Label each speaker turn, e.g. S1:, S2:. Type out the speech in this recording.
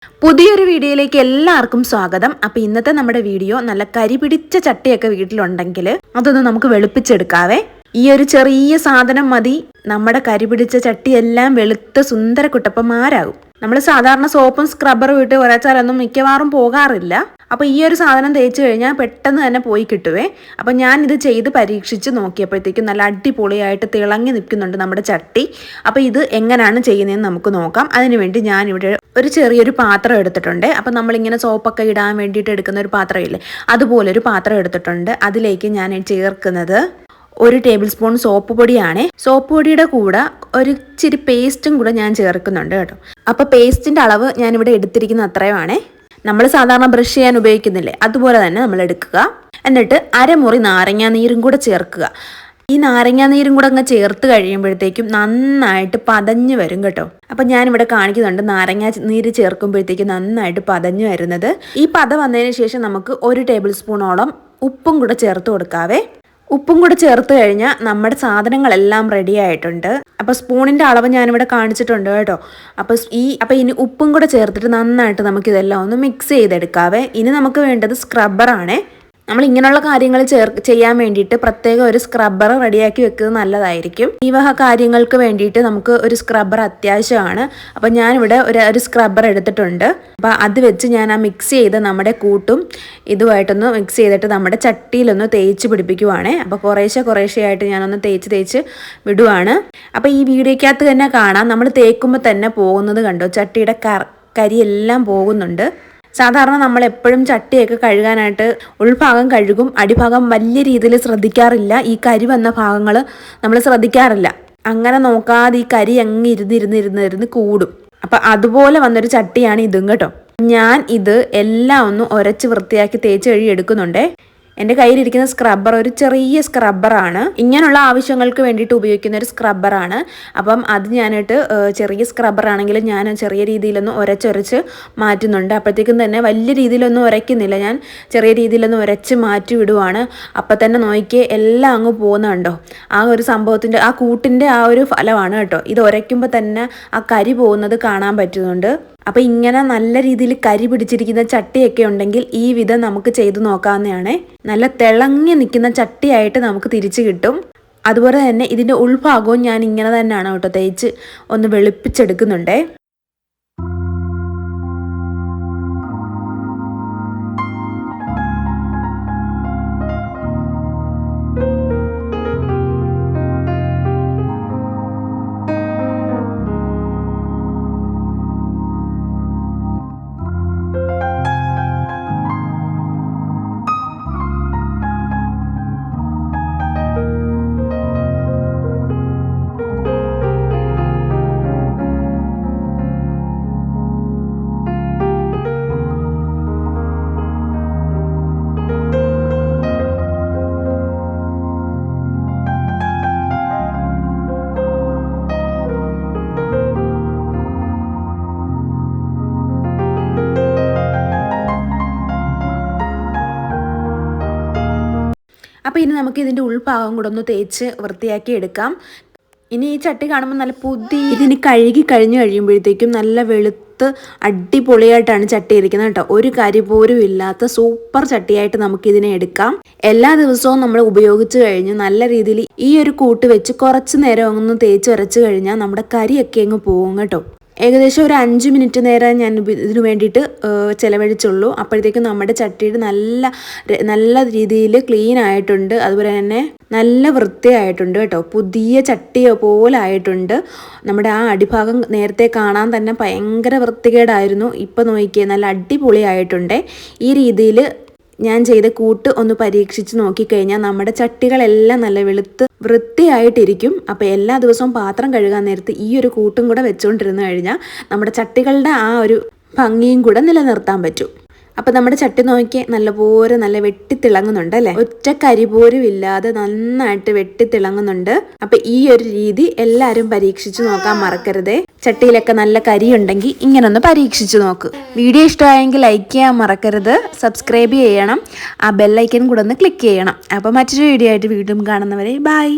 S1: പുതിയൊരു വീഡിയോയിലേക്ക് എല്ലാവർക്കും സ്വാഗതം. അപ്പോൾ ഇന്നത്തെ നമ്മുടെ വീഡിയോ നല്ല കരി പിടിച്ച ചട്ടിയൊക്കെ വീട്ടിലുണ്ടെങ്കിൽ അതൊന്ന് നമുക്ക് വെളുപ്പിച്ചെടുക്കാവേ. ഈ ഒരു ചെറിയ സാധനം മതി നമ്മുടെ കരി പിടിച്ച ചട്ടിയെല്ലാം വെളുത്ത സുന്ദര കുട്ടപ്പന്മാരാകും. നമ്മൾ സാധാരണ സോപ്പും സ്ക്രബ്ബറും ഇട്ട് ഉരച്ചാലൊന്നും മിക്കവാറും പോകാറില്ല. അപ്പോൾ ഈ ഒരു സാധനം തേച്ച് കഴിഞ്ഞാൽ പെട്ടെന്ന് തന്നെ പോയി കിട്ടുവേ. അപ്പോൾ ഞാനിത് ചെയ്ത് പരീക്ഷിച്ച് നോക്കിയപ്പോഴത്തേക്കും നല്ല അടിപൊളിയായിട്ട് തിളങ്ങി നിൽക്കുന്നുണ്ട് നമ്മുടെ ചട്ടി. അപ്പോൾ ഇത് എങ്ങനെയാണ് ചെയ്യുന്നതെന്ന് നമുക്ക് നോക്കാം. അതിനുവേണ്ടി ഞാനിവിടെ ഒരു ചെറിയൊരു പാത്രം എടുത്തിട്ടുണ്ട്. അപ്പോൾ നമ്മളിങ്ങനെ സോപ്പൊക്കെ ഇടാൻ വേണ്ടിയിട്ട് എടുക്കുന്ന ഒരു പാത്രമില്ലേ, അതുപോലൊരു പാത്രം എടുത്തിട്ടുണ്ട്. അതിലേക്ക് ഞാൻ ചേർക്കുന്നത് 1 ടേബിൾ സ്പൂൺ സോപ്പ് പൊടിയാണ്. സോപ്പ് പൊടിയുടെ കൂടെ ഒരു ഇച്ചിരി പേസ്റ്റും കൂടെ ഞാൻ ചേർക്കുന്നുണ്ട് കേട്ടോ. അപ്പോൾ പേസ്റ്റിൻ്റെ അളവ് ഞാനിവിടെ എടുത്തിരിക്കുന്ന അത്രയുമാണ്. നമ്മൾ സാധാരണ ബ്രഷ് ചെയ്യാൻ ഉപയോഗിക്കുന്നില്ലേ, അതുപോലെ തന്നെ നമ്മൾ എടുക്കുക. എന്നിട്ട് അരമുറി നാരങ്ങാ നീരും കൂടെ ചേർക്കുക. ഈ നാരങ്ങാ നീരും കൂടെ അങ്ങ് ചേർത്ത് കഴിയുമ്പോഴത്തേക്കും നന്നായിട്ട് പതഞ്ഞ് വരും കേട്ടോ. അപ്പം ഞാനിവിടെ കാണിക്കുന്നുണ്ട് നാരങ്ങാ നീര് ചേർക്കുമ്പോഴത്തേക്കും നന്നായിട്ട് പതഞ്ഞ് വരുന്നത്. ഈ പത വന്നതിന് ശേഷം നമുക്ക് 1 ടേബിൾ സ്പൂണോളം ഉപ്പും കൂടെ ചേർത്ത് കൊടുക്കാവേ. ഉപ്പും കൂടെ ചേർത്ത് കഴിഞ്ഞാൽ നമ്മുടെ സാധനങ്ങളെല്ലാം റെഡി ആയിട്ടുണ്ട്. അപ്പോൾ സ്പൂണിൻ്റെ അളവ് ഞാനിവിടെ കാണിച്ചിട്ടുണ്ട് കേട്ടോ. അപ്പോൾ ഇനി ഉപ്പും കൂടെ ചേർത്തിട്ട് നന്നായിട്ട് നമുക്കിതെല്ലാം ഒന്ന് മിക്സ് ചെയ്തെടുക്കാവേ. ഇനി നമുക്ക് വേണ്ടത് സ്ക്രബ്ബറാണേ. നമ്മൾ ഇങ്ങനെയുള്ള കാര്യങ്ങൾ ചെയ്യാൻ വേണ്ടിയിട്ട് പ്രത്യേകം ഒരു സ്ക്രബ്ബർ റെഡിയാക്കി വെക്കുന്നത് നല്ലതായിരിക്കും. ഈ വക കാര്യങ്ങൾക്ക് വേണ്ടിയിട്ട് നമുക്ക് ഒരു സ്ക്രബ്ബർ അത്യാവശ്യമാണ്. അപ്പോൾ ഞാനിവിടെ ഒരു സ്ക്രബ്ബർ എടുത്തിട്ടുണ്ട്. അപ്പോൾ അത് വെച്ച് ഞാൻ ആ മിക്സ് ചെയ്ത് നമ്മുടെ കൂട്ടും ഇതുമായിട്ടൊന്ന് മിക്സ് ചെയ്തിട്ട് നമ്മുടെ ചട്ടിയിലൊന്ന് തേച്ച് പിടിപ്പിക്കുവാണ്. അപ്പോൾ കുറേശ്ശെയായിട്ട് ഞാനൊന്ന് തേച്ച് വിടുവാണ്. അപ്പോൾ ഈ വീഡിയോയ്ക്കകത്ത് തന്നെ കാണാം, നമ്മൾ തേക്കുമ്പോൾ തന്നെ പോകുന്നത് കണ്ടോ, ചട്ടിയുടെ കരിയെല്ലാം പോകുന്നുണ്ട്. സാധാരണ നമ്മൾ എപ്പോഴും ചട്ടിയൊക്കെ കഴുകാനായിട്ട് ഉൾഭാഗം കഴുകും, അടിഭാഗം വലിയ രീതിയിൽ ശ്രദ്ധിക്കാറില്ല. ഈ കരി വന്ന ഭാഗങ്ങൾ നമ്മൾ ശ്രദ്ധിക്കാറില്ല. അങ്ങനെ നോക്കാതെ ഈ കരി അങ്ങ് ഇരുന്ന് കൂടും. അപ്പം അതുപോലെ വന്നൊരു ചട്ടിയാണ് ഇതും കേട്ടോ. ഞാൻ ഇത് എല്ലാം ഒന്ന് ഉരച്ച് വൃത്തിയാക്കി തേച്ച് കഴുകി എടുക്കുന്നുണ്ടേ. എൻ്റെ കയ്യിലിരിക്കുന്ന സ്ക്രബ്ബർ ഒരു ചെറിയ സ്ക്രബ്ബറാണ്. ഇങ്ങനെയുള്ള ആവശ്യങ്ങൾക്ക് വേണ്ടിയിട്ട് ഉപയോഗിക്കുന്ന ഒരു സ്ക്രബ്ബറാണ്. അപ്പം അത് ഞാനിട്ട് ചെറിയ സ്ക്രബ്ബറാണെങ്കിലും ഞാൻ ചെറിയ രീതിയിലൊന്ന് ഉരച്ച് മാറ്റുന്നുണ്ട്. അപ്പോഴത്തേക്കും തന്നെ വലിയ രീതിയിലൊന്നും ഉരയ്ക്കുന്നില്ല, ഞാൻ ചെറിയ രീതിയിലൊന്ന് ഉരച്ച് മാറ്റി വിടുവാണ്. അപ്പം തന്നെ നോക്കിയേ എല്ലാം അങ്ങ് പോകുന്നുണ്ടോ. ആ ഒരു സംഭവത്തിൻ്റെ ആ കൂട്ടിൻ്റെ ആ ഒരു ഫലമാണ് കേട്ടോ. ഇത് ഉരയ്ക്കുമ്പോൾ തന്നെ ആ കരി പോകുന്നത് കാണാൻ പറ്റുന്നുണ്ട്. അപ്പോൾ ഇങ്ങനെ നല്ല രീതിയിൽ കരി പിടിച്ചിരിക്കുന്ന ചട്ടിയൊക്കെ ഉണ്ടെങ്കിൽ ഈ വിധം നമുക്ക് ചെയ്തു നോക്കാവുന്നതാണ്. നല്ല തിളങ്ങി നിൽക്കുന്ന ചട്ടിയായിട്ട് നമുക്ക് തിരിച്ചു കിട്ടും. അതുപോലെ തന്നെ ഇതിൻ്റെ ഉൾഭാഗവും ഞാൻ ഇങ്ങനെ തന്നെയാണ് കേട്ടോ തേച്ച് ഒന്ന് വെളുപ്പിച്ചെടുക്കുന്നുണ്ടേ. അപ്പോൾ ഇനി നമുക്ക് ഇതിൻ്റെ ഉൾഭാഗം കൂടെ ഒന്ന് തേച്ച് വൃത്തിയാക്കി എടുക്കാം. ഇനി ഈ ചട്ടി കാണുമ്പോൾ നല്ല ഇതിന് കഴുകി കഴിയുമ്പോഴത്തേക്കും നല്ല വെളുത്ത് അടിപൊളിയായിട്ടാണ് ചട്ടി ഇരിക്കുന്നത് കേട്ടോ. ഒരു കരി പോലും ഇല്ലാത്ത സൂപ്പർ ചട്ടിയായിട്ട് നമുക്കിതിനെ എടുക്കാം. എല്ലാ ദിവസവും നമ്മൾ ഉപയോഗിച്ച് കഴിഞ്ഞ് നല്ല രീതിയിൽ ഈ ഒരു കൂട്ട് വെച്ച് കുറച്ച് നേരം ഒന്ന് തേച്ച് ഉരച്ച് കഴിഞ്ഞാൽ നമ്മുടെ കരിയൊക്കെ അങ്ങ് പോകും കേട്ടോ. ഏകദേശം ഒരു 5 മിനിറ്റ് നേരം ഞാൻ ഇതിനു വേണ്ടിയിട്ട് ചിലവഴിച്ചുള്ളൂ. അപ്പോഴത്തേക്കും നമ്മുടെ ചട്ടിയുടെ നല്ല രീതിയിൽ ക്ലീൻ ആയിട്ടുണ്ട്. അതുപോലെ തന്നെ നല്ല വൃത്തിയായിട്ടുണ്ട് കേട്ടോ. പുതിയ ചട്ടി പോലെ ആയിട്ടുണ്ട്. നമ്മുടെ ആ അടിഭാഗം നേരത്തെ കാണാൻ തന്നെ ഭയങ്കര വൃത്തികേടായിരുന്നു. ഇപ്പോൾ നോക്കിയേ നല്ല അടിപൊളിയായിട്ടുണ്ട്. ഈ രീതിയിൽ ഞാൻ ചെയ്ത കൂട്ട് ഒന്ന് പരീക്ഷിച്ച് നോക്കിക്കഴിഞ്ഞാൽ നമ്മുടെ ചട്ടികളെല്ലാം നല്ല വൃത്തിയായിട്ടിരിക്കും. അപ്പോൾ എല്ലാ ദിവസവും പാത്രം കഴുകാൻ നേരത്ത് ഈ ഒരു കൂട്ടും കൂടെ വെച്ചുകൊണ്ടിരുന്നു കഴിഞ്ഞാൽ നമ്മുടെ ചട്ടികളുടെ ആ ഒരു ഭംഗിയും കൂടെ നിലനിർത്താൻ പറ്റും. അപ്പോൾ നമ്മുടെ ചട്ടി നോക്കി നല്ലപോലെ നല്ല വെട്ടിത്തിളങ്ങുന്നുണ്ട് അല്ലേ. ഒറ്റ കരി പോലും ഇല്ലാതെ നന്നായിട്ട് വെട്ടിത്തിളങ്ങുന്നുണ്ട്. അപ്പോൾ ഈ ഒരു രീതി എല്ലാവരും പരീക്ഷിച്ച് നോക്കാൻ മറക്കരുതേ. ചട്ടിയിലൊക്കെ നല്ല കരി ഉണ്ടെങ്കിൽ ഇങ്ങനെ ഒന്ന് പരീക്ഷിച്ച് നോക്ക്. വീഡിയോ ഇഷ്ടമായെങ്കിൽ ലൈക്ക് ചെയ്യാൻ മറക്കരുത്, സബ്സ്ക്രൈബ് ചെയ്യണം, ആ ബെല്ലൈക്കൻ കൂടെ ഒന്ന് ക്ലിക്ക് ചെയ്യണം. അപ്പോൾ മറ്റൊരു വീഡിയോ ആയിട്ട് വീണ്ടും കാണുന്നവരെ ബൈ.